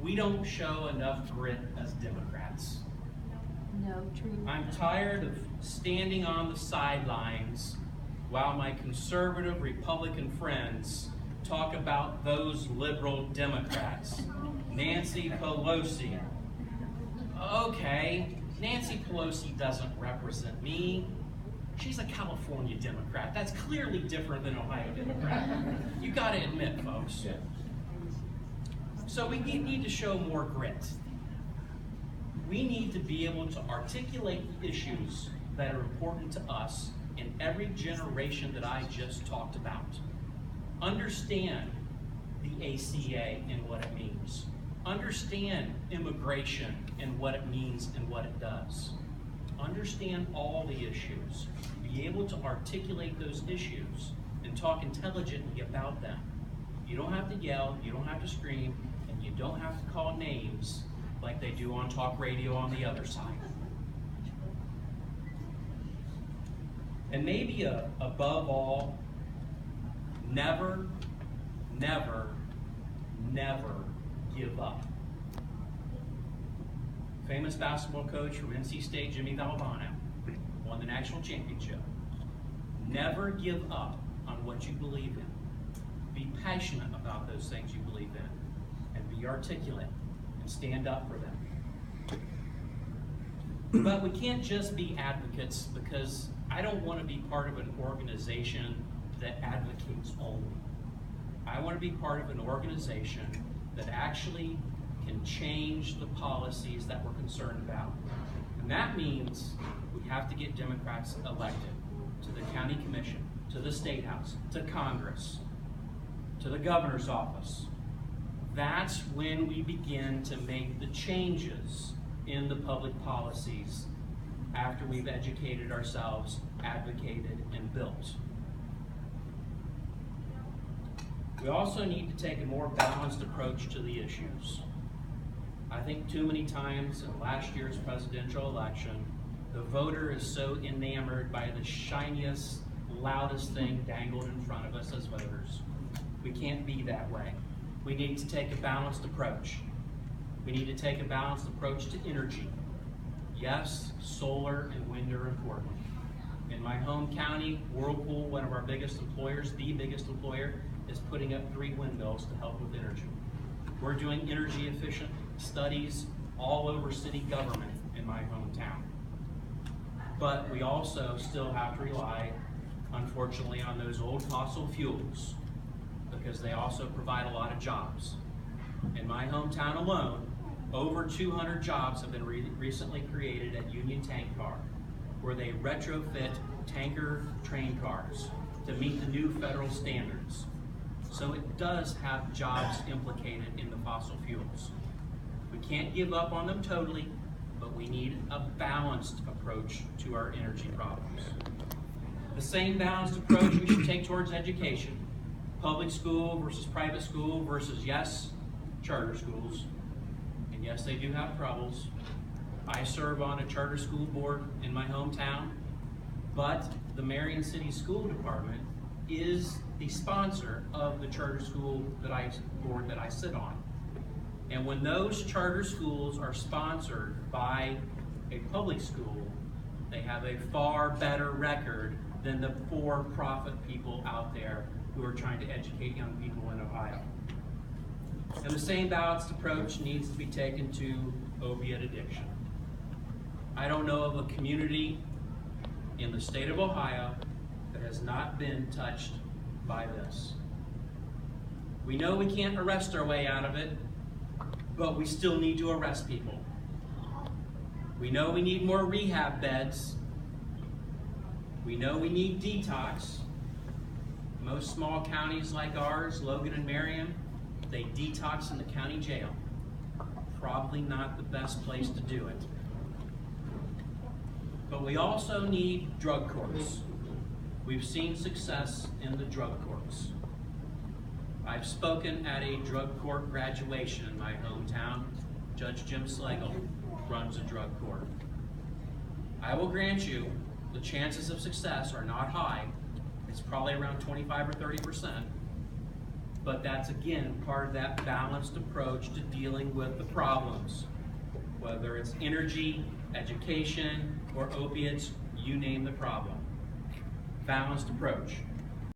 we don't show enough grit as Democrats. No, true. I'm tired of standing on the sidelines while my conservative Republican friends talk about those liberal Democrats. Nancy Pelosi. Okay, Nancy Pelosi doesn't represent me. She's a California Democrat. That's clearly different than Ohio Democrat. You got to admit, folks. So we need to show more grit. We need to be able to articulate the issues that are important to us in every generation that I just talked about. Understand the ACA and what it means. Understand immigration and what it means and what it does. Understand all the issues. Be able to articulate those issues and talk intelligently about them. You don't have to yell, you don't have to scream, and you don't have to call names like they do on talk radio on the other side. And maybe above all, never, never, never give up. Famous basketball coach from NC State, Jimmy Valvano, won the national championship. Never give up on what you believe in. Be passionate about those things you believe in, and be articulate and stand up for them. But we can't just be advocates, because I don't want to be part of an organization that advocates only. I want to be part of an organization that actually can change the policies that we're concerned about. And that means we have to get Democrats elected to the county commission, to the state house, to Congress, to the governor's office. That's when we begin to make the changes in the public policies after we've educated ourselves, advocated, and built. We also need to take a more balanced approach to the issues. I think too many times in last year's presidential election, the voter is so enamored by the shiniest, loudest thing dangled in front of us as voters. We can't be that way. We need to take a balanced approach. We need to take a balanced approach to energy. Yes, solar and wind are important. In my home county, Whirlpool, one of our biggest employers, the biggest employer, is putting up 3 windmills to help with energy. We're doing energy efficient studies all over city government in my hometown. But we also still have to rely, unfortunately, on those old fossil fuels, because they also provide a lot of jobs. In my hometown alone, over 200 jobs have been recently created at Union Tank Car, where they retrofit tanker train cars to meet the new federal standards. So it does have jobs implicated in the fossil fuels. We can't give up on them totally, but we need a balanced approach to our energy problems. The same balanced approach we should take towards education. Public school versus private school versus, yes, charter schools. And yes, they do have troubles. I serve on a charter school board in my hometown, but the Marion City School Department is the sponsor of the charter school board that I sit on. And when those charter schools are sponsored by a public school, they have a far better record than the for-profit people out there who are trying to educate young people in Ohio. And the same balanced approach needs to be taken to opiate addiction. I don't know of a community in the state of Ohio that has not been touched by this. We know we can't arrest our way out of it, but we still need to arrest people. We know we need more rehab beds. We know we need detox. Most small counties like ours, Logan and Marion, they detox in the county jail. Probably not the best place to do it. But we also need drug courts. We've seen success in the drug courts. I've spoken at a drug court graduation in my hometown. Judge Jim Slagle runs a drug court. I will grant you, the chances of success are not high. It's probably around 25 or 30%. But that's, again, part of that balanced approach to dealing with the problems. Whether it's energy, education, or opiates, you name the problem. Balanced approach.